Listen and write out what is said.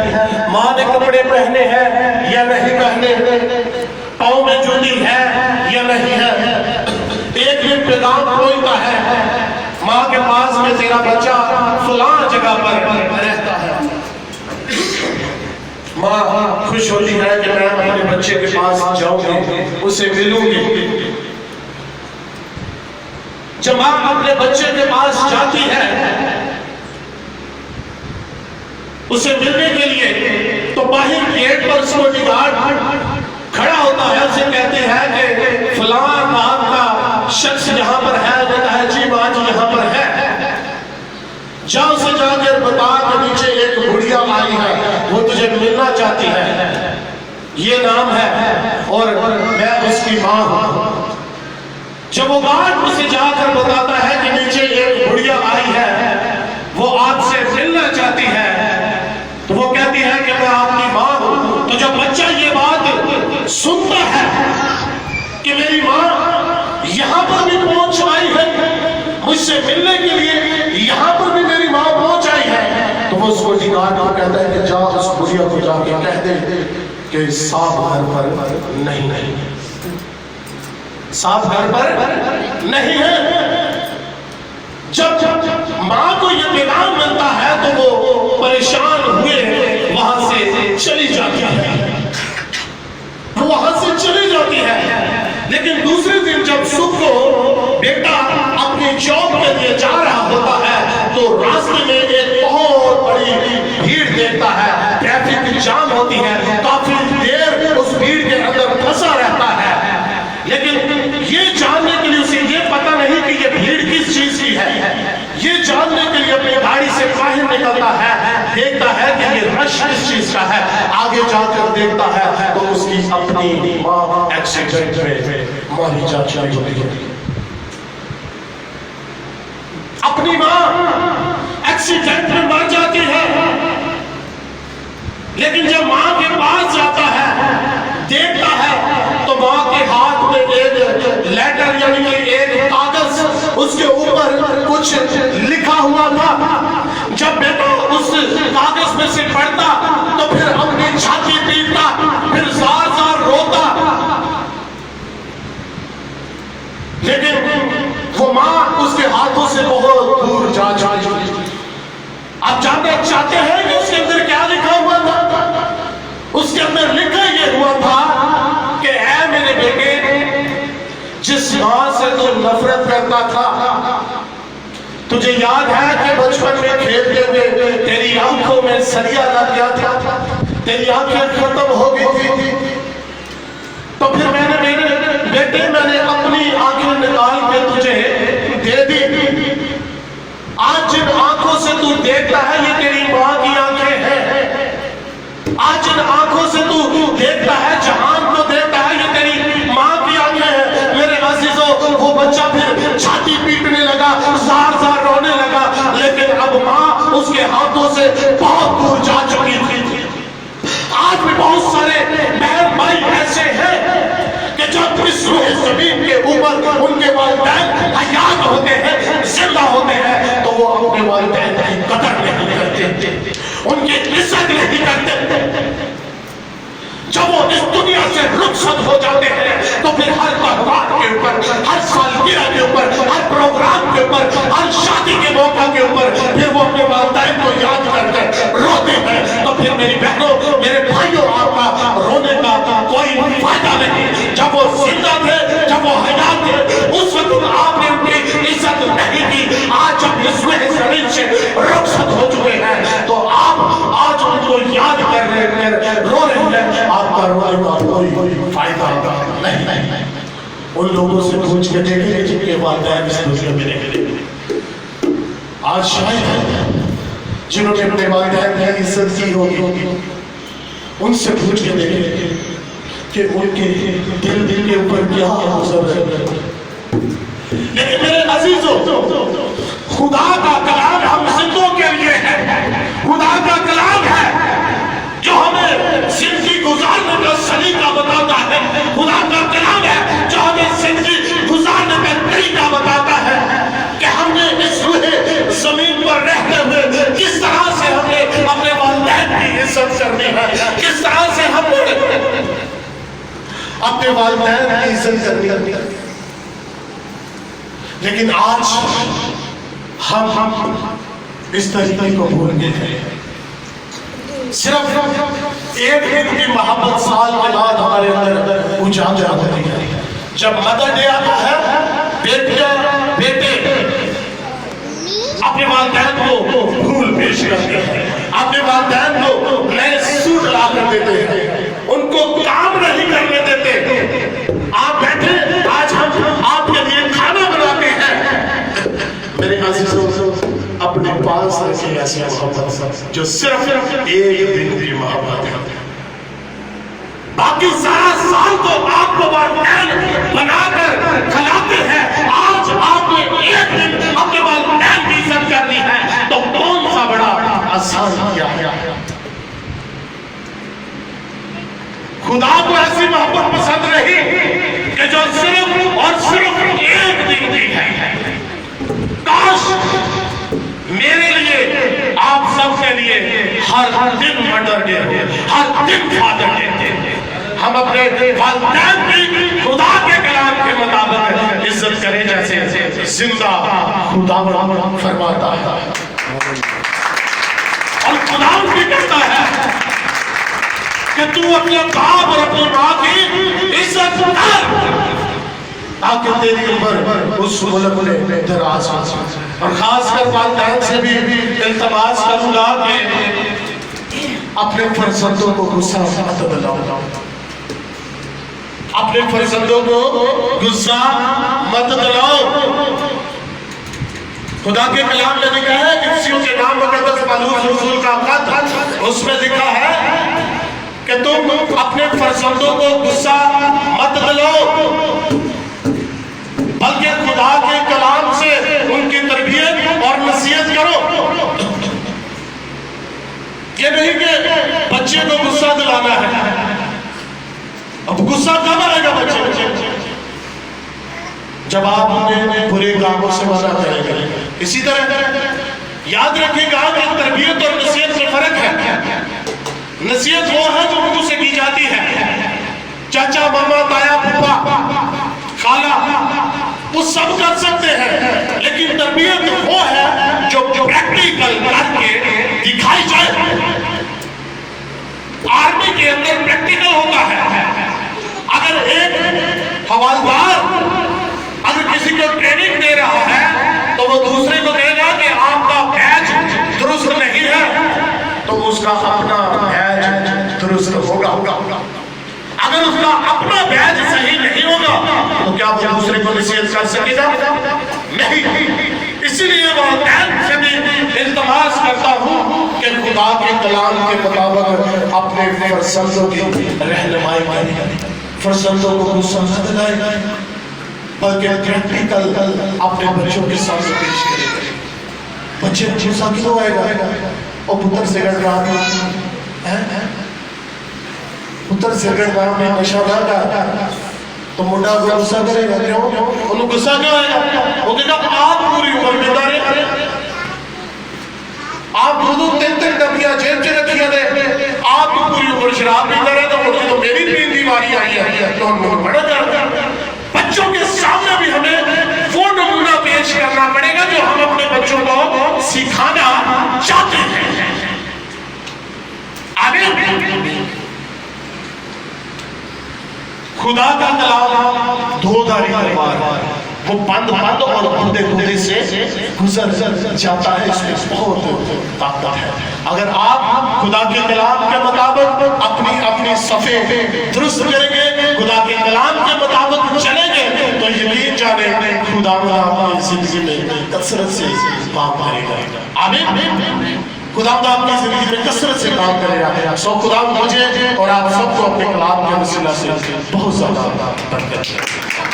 ہے، ماں نے کپڑے پہنے ہیں یا نہیں پہنے، پاؤں میں جوتی ہے یا نہیں ہے، ایک بھی پیغام پہنچتا ہے ماں کے پاس کہ تیرا بچہ فلاں جگہ پر رہتا ہے۔ ماں خوش ہوتی ہے کہ میں اپنے بچے کے پاس جاؤں گی، اسے ملوں گی۔ جب ماں اپنے بچے کے پاس جاتی ہے اسے ملنے کے لیے تو باہر گیٹ پر سیکورٹی گارڈ کھڑا ہوتا ہے، اسے کہتے ہیں کہ فلاں نام کا شخص یہاں پر ہے، کہتا ہے جی ماں جی یہاں پر ہے، جا اسے جا کر بتا کہ نیچے ایک بڑھیا آئی ہے، وہ تجھے ملنا چاہتی ہے، یہ نام ہے اور میں اس کی ماں ہوں۔ جب وہ گارڈ اسے جا کر بتاتا ہے کہ نیچے ایک بڑھیا آئی ہے، وہ آپ سے ملنا چاہتی ہے، تو وہ کہتی ہے کہ میں آپ کی ماں ہوں۔ تو جب بچہ یہ بات سنتا ہے کہ میری ماں یہاں پر بھی پہنچ آئی ہے مجھ سے ملنے کے لیے، یہاں پر بھی میری ماں پہنچ آئی ہے، تو وہ اس کو گارڈ کو کہتا ہے کہ جا اس بڑھیا کو جا کے کہہ دے کہ صاحب گھر پر نہیں ہے، صاحب گھر پر نہیں ہے۔ جب ماں کو یہ پیغام ملتا ہے تو وہ پریشان ہوئے وہاں سے چلی جاتی ہے، وہ وہاں سے چلی جاتی ہے۔ لیکن دوسرے دن جب صبح کو بیٹا اپنی جاب کے لیے جا رہا ہوتا ہے تو راستے میں ایک بہت بڑی بھیڑ دیکھتا ہے، ٹریفک جام ہوتی ہے، کافی دیر اس بھیڑ کے اندر پھنسا رہتا ہے، لیکن یہ جاننے کے لیے اسے یہ پتہ نہیں کہ یہ بھیڑ کس چیز کی ہے، یہ جاننے کے لیے اپنی گاڑی سے باہر نکلتا ہے، دیکھتا ہے کہ یہ رش کس چیز کا ہے، آگے جا کر دیکھتا ہے تو اس کی اپنی ماں ایکسیڈنٹ میں ماری جا چکی ہوتی ہے۔ اپنی ماں ایکسیڈنٹ میں مر جاتی ہے، لیکن جب ماں کے پاس جاتا ہے دیکھتا ہے تو ماں کے ہاتھ میں ایک لیٹر یعنی کہ ایک کاغذ، اس کے اوپر کچھ لکھا ہوا تھا۔ جب بیٹا اس کاغذ میں سے پڑھتا تو پھر اپنی چھاتی پیٹتا، پھر زار زار روتا، لیکن وہ ماں اس کے ہاتھوں سے بہت دور جا چکی۔ آپ جاننا چاہتے ہیں کہ اس کے اندر کیا لکھا ہوا تھا؟ اس کے اندر لکھا یہ ہوا تھا کہ اے میرے بیٹے، جس ماں سے تو نفرت کرتا تھا، تجھے یاد ہے کہ بچپن میں کھیلتے ہوئے تیری آنکھوں میں سریا لگ گیا تھا، تیری آنکھیں ختم ہو گئی تھی، تو پھر میں نے میرے بیٹے میں نے اپنی آنکھیں نکال کے تجھے دے دی۔ آج جن آنکھوں سے تو دیکھتا ہے یہ تیری ماں کی آنکھیں ہیں، آج جن آنکھوں سے تو دیکھتا ہے جہان کو دیکھتا ہے یہ تیری ماں کی آنکھیں ہیں۔ میرے عزیزوں، وہ بچہ پھر چھاتی پیٹنے لگا، زار زار رونے لگا، لیکن اب ماں اس کے ہاتھوں سے بہت دور جا چکی تھی۔ آج بھی بہت سارے بہن بھائی ایسے ہیں کہ جب اس روح زمین کے اوپر ان کے والدین حیات ہوتے ہیں، زندہ ہوتے ہیں، تو وہ اپنے والدین کی قدر نہیں کرتے، ان کی عزت نہیں کرتے۔ جب وہ اس دنیا سے رخصت ہو جاتے ہیں تو پھر ہر تہوار کے اوپر، ہر سالگرہ کے اوپر، ہر پروگرام کے اوپر، ہر شادی کے موقع کے اوپر پھر وہ اپنے والدین کو یاد کر کر روتے ہیں۔ تو پھر میری بہنوں، میرے بھائیوں، آپ کا رونے کا کوئی فائدہ نہیں۔ جب وہ زندہ تھے، جب وہ حیات تھے، اس وقت آپ نے ان کی عزت نہیں کی۔ آج جب اس زمین سے رخصت ہو چکے ہیں تو آپ آج ان کو یاد کر رہے ہیں، رو رہے ہیں، آپ کا رونے کا کوئی فائدہ نہیں۔ ان لوگوں سے پوچھ کے دیکھیں جن کے والدین اس دنیا میں نہیں، آج شاید جنہوں نے اپنے والدین کی عزت کی ہوگی، ان سے پوچھ کے دیکھیں کہ ان کے دل کے اوپر کیا گزر ہے۔ لیکن میرے عزیزوں، خدا کا کلام ہم زندوں کے لیے ہے، خدا کا کلام ہے جو ہمیں زندگی گزارنے کا سلیقہ بتاتا ہے، خدا کا کلام ہے جو ہمیں زندگی گزارنے کا طریقہ بتاتا ہے کہ ہم نے اس روح زمین پر رہتے ہوئے کس طرح سے ہم نے اپنے والدین کی عزت کرنی ہے، کس طرح سے ہم اپنے والدین کی عزت کرنی ہے. لیکن آج ہم اس طریقے کو بھول گئے ہیں. صرف ایک دن کی محبت سال کے بعد ہمارے اندر اجاگر ہوتی ہے. جب مدر ڈے آتا ہے، بیٹے اپنے والدین کو پھول پیش کرتے ہیں، اپنے والدین کو نئے سوٹ لا کر دیتے ہیں، ان کو کام نہیں کرنے دیتے. آپ بیٹھے، آج ہم آپ کے لیے کھانا بناتے ہیں. میرے عزیزوں، اپنے پاس رکھیں ایسی محبت جو صرف ایک دن کی محبت ہے. باقی سارا سال تو آپ کو والدین بنا کر کھلاتے ہیں. آج آپ نے ایک دن اپنے والدین کی عزت کرنی ہے تو کون سا بڑا آسان کیا ہے. خدا کو ایسی محبت پسند رہی کہ جو صرف اور صرف ایک دن کی ہے. کاش میرے لیے، آپ سب کے لیے ہر دن مدر ڈے ہو، ہر دن فادر ڈے. ہم اپنے والدین کی خدا کے کلام کے مطابق عزت کریں جیسے زندہ خدا فرماتا ہے. اور خدا بھی کہتا ہے کہ تو اپنے باپ اور اپنی ماں کی عزت کر تاکہ تیری عمر اس ملک میں دراز ہو. اور خاص کر والدین سے بھی التماس کروں گا کہ اپنے فرزندوں کو غصہ مت دلاؤ. اپنے فرزندوں کو غصہ مت دلاؤ. خدا کے کلام میں لکھا ہے، افسیوں کے نام مقدس پالوس رسول کا خط، اس میں لکھا ہے کہ تم اپنے فرزندوں کو غصہ مت دلاؤ بلکہ خدا کے کلام سے ان کی تربیت اور نصیحت کرو. یہ نہیں کہ بچے کو غصہ دلانا ہے. اب غصہ کب آئے گا بچے؟ جب آپ انہیں برے کاموں سے منع کریں گے. اسی طرح یاد رکھیں گا کہ تربیت اور نصیحت میں فرق ہے. نصیحت وہ ہے جو منہ سے کی جاتی ہے. چاچا، ماما، تایا، پھوپھا، خالہ، وہ سب کر سکتے ہیں. لیکن تربیت وہ ہے جو پریکٹیکل کر کے دکھائی جائے. آرمی کے اندر پریکٹیکل ہوتا ہے. اگر ایک حوالدار اگر کسی کو ٹریننگ دے رہا ہے تو وہ دوسرے کو دے گا کہ آپ کا بیج درست نہیں ہے تو اس کا اپنا بیج درست ہوگا. اگر اس کا اپنا بیج صحیح نہیں ہوگا تو کیا وہ دوسرے کو نصیحت کر سکے گا؟ نہیں. اسی لیے والدین سے بھی التماس کرتا ہوں کہ خدا کے کلام کے مطابق اپنے فرزندوں کی رہنمائی کریں. فرزندوں کو غصہ نہ دلائیں بلکہ پریکٹیکل اپنے بچوں کے سامنے پیش کریں. بچے غصہ کیوں آئے گا؟ اور پتر سگریٹ رہا ہے، پتر سگریٹ رہا میں نشہ رہا تو منڈا کو غصہ کرے گا. کیوں؟ انہوں غصہ کیوں آئے گا؟ وہ کہے گا آپ پوری عمر پیتا رہے، آپ دو 3 ڈبیاں جیب سے رکھیا دے، آپ پوری عمر شراب پیتا رہے تو مجھے تو میری 3 دیواری آئی ہے تو انہوں بڑا کرتا. بچوں کے سامنے بھی ہمیں وہ نمونہ پیش کرنا پڑے گا جو ہم اپنے بچوں کو سکھانا چاہتے ہیں. آمین. خدا کا کلام دھودھاری تلوار، وہ بند اور کھدے سے گزر جاتا ہے. اس میں بہت طاقت ہے. اگر آپ خدا کے کلام کے مطابق اپنی صفیں درست کریں گے، خدا کے کلام کے مطابق چلیں گے تو یقین جانیں خدا آپ کی زندگی میں کثرت سے کام کرے گا. آمین. خدا آپ کی زندگی میں کثرت سے کام کرے گا. خدا مجھے اور آپ سب کو اپنے کلام کے وسیلہ سے بہت زیادہ برکت دے.